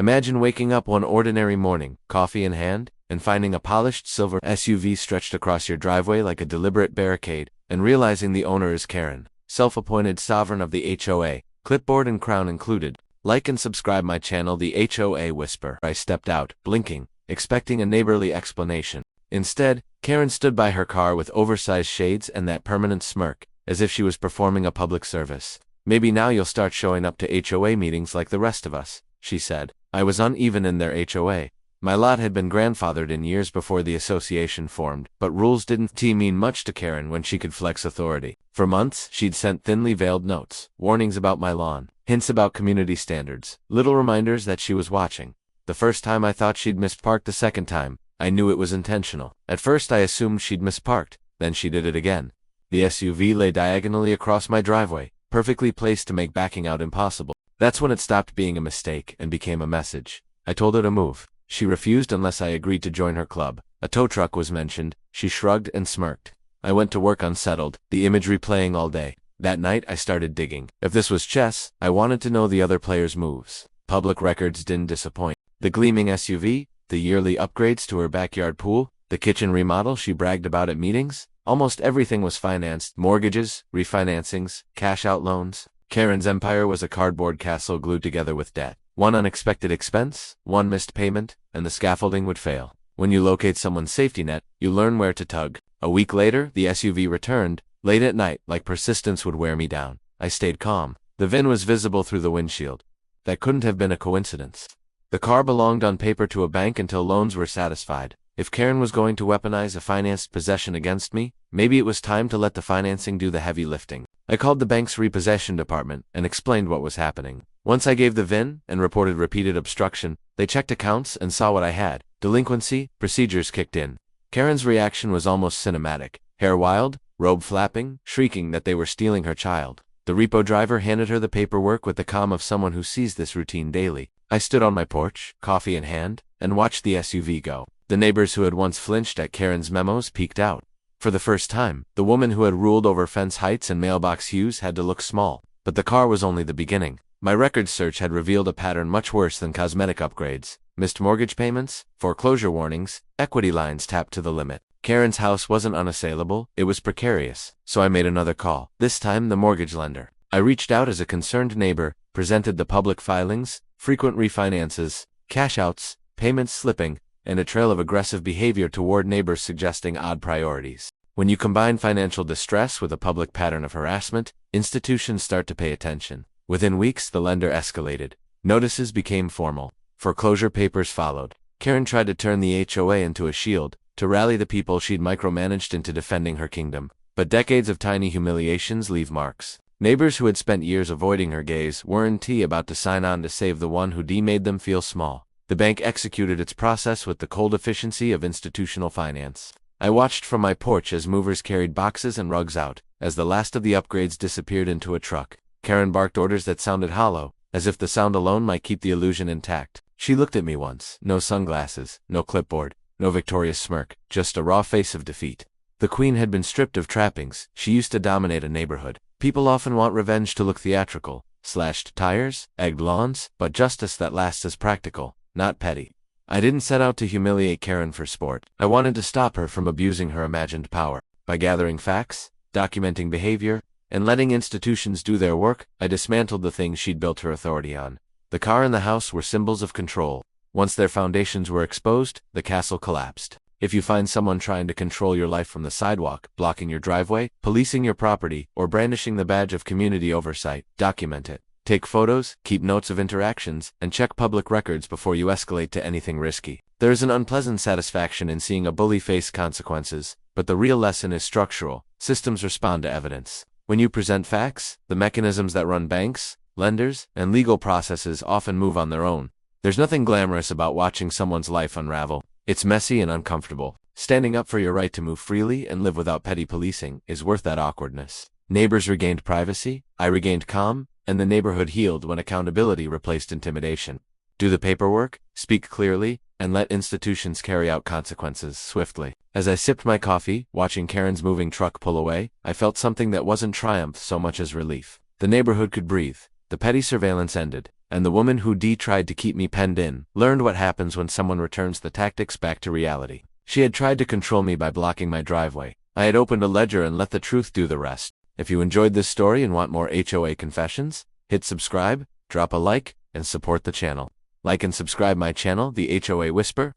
Imagine waking up one ordinary morning, coffee in hand, and finding a polished silver SUV stretched across your driveway like a deliberate barricade, and realizing the owner is Karen, self-appointed sovereign of the HOA, clipboard and crown included. Like and subscribe my channel, The HOA Whisper. I stepped out, blinking, expecting a neighborly explanation. Instead, Karen stood by her car with oversized shades and that permanent smirk, as if she was performing a public service. "Maybe now you'll start showing up to HOA meetings like the rest of us," she said. I was uneven in their HOA. My lot had been grandfathered in years before the association formed, but rules didn't mean much to Karen when she could flex authority. For months, she'd sent thinly veiled notes, warnings about my lawn, hints about community standards, little reminders that she was watching. The first time I thought she'd misparked, the second time, I knew it was intentional. At first I assumed she'd misparked, then she did it again. The SUV lay diagonally across my driveway, perfectly placed to make backing out impossible. That's when it stopped being a mistake and became a message. I told her to move. She refused unless I agreed to join her club. A tow truck was mentioned. She shrugged and smirked. I went to work unsettled, the imagery playing all day. That night I started digging. If this was chess, I wanted to know the other players' moves. Public records didn't disappoint. The gleaming SUV, the yearly upgrades to her backyard pool, the kitchen remodel she bragged about at meetings, almost everything was financed. Mortgages, refinancings, cash-out loans. Karen's empire was a cardboard castle glued together with debt. One unexpected expense, one missed payment, and the scaffolding would fail. When you locate someone's safety net, you learn where to tug. A week later, the SUV returned, late at night, like persistence would wear me down. I stayed calm. The VIN was visible through the windshield. That couldn't have been a coincidence. The car belonged on paper to a bank until loans were satisfied. If Karen was going to weaponize a financed possession against me, maybe it was time to let the financing do the heavy lifting. I called the bank's repossession department and explained what was happening. Once I gave the VIN and reported repeated obstruction, they checked accounts and saw what I had. Delinquency procedures kicked in. Karen's reaction was almost cinematic. Hair wild, robe flapping, shrieking that they were stealing her child. The repo driver handed her the paperwork with the calm of someone who sees this routine daily. I stood on my porch, coffee in hand, and watched the SUV go. The neighbors who had once flinched at Karen's memos peeked out. For the first time, the woman who had ruled over fence heights and mailbox hues had to look small. But the car was only the beginning. My records search had revealed a pattern much worse than cosmetic upgrades. Missed mortgage payments, foreclosure warnings, equity lines tapped to the limit. Karen's house wasn't unassailable, it was precarious. So I made another call, this time the mortgage lender. I reached out as a concerned neighbor, presented the public filings, frequent refinances, cash-outs, payments slipping, and a trail of aggressive behavior toward neighbors suggesting odd priorities. When you combine financial distress with a public pattern of harassment, institutions start to pay attention. Within weeks, the lender escalated. Notices became formal. Foreclosure papers followed. Karen tried to turn the HOA into a shield, to rally the people she'd micromanaged into defending her kingdom. But decades of tiny humiliations leave marks. Neighbors who had spent years avoiding her gaze weren't about to sign on to save the one who made them feel small. The bank executed its process with the cold efficiency of institutional finance. I watched from my porch as movers carried boxes and rugs out, as the last of the upgrades disappeared into a truck. Karen barked orders that sounded hollow, as if the sound alone might keep the illusion intact. She looked at me once. No sunglasses, no clipboard, no victorious smirk, just a raw face of defeat. The queen had been stripped of trappings. She used to dominate a neighborhood. People often want revenge to look theatrical. Slashed tires, egged lawns, but justice that lasts is practical, not petty. I didn't set out to humiliate Karen for sport. I wanted to stop her from abusing her imagined power. By gathering facts, documenting behavior, and letting institutions do their work, I dismantled the things she'd built her authority on. The car and the house were symbols of control. Once their foundations were exposed, the castle collapsed. If you find someone trying to control your life from the sidewalk, blocking your driveway, policing your property, or brandishing the badge of community oversight, document it. Take photos, keep notes of interactions, and check public records before you escalate to anything risky. There is an unpleasant satisfaction in seeing a bully face consequences, but the real lesson is structural. Systems respond to evidence. When you present facts, the mechanisms that run banks, lenders, and legal processes often move on their own. There's nothing glamorous about watching someone's life unravel. It's messy and uncomfortable. Standing up for your right to move freely and live without petty policing is worth that awkwardness. Neighbors regained privacy, I regained calm, and the neighborhood healed when accountability replaced intimidation. Do the paperwork, speak clearly, and let institutions carry out consequences swiftly. As I sipped my coffee, watching Karen's moving truck pull away, I felt something that wasn't triumph so much as relief. The neighborhood could breathe. The petty surveillance ended. And the woman who tried to keep me penned in learned what happens when someone returns the tactics back to reality. She had tried to control me by blocking my driveway. I had opened a ledger and let the truth do the rest. If you enjoyed this story and want more HOA confessions, hit subscribe, drop a like, and support the channel. Like and subscribe my channel, The HOA Whisper.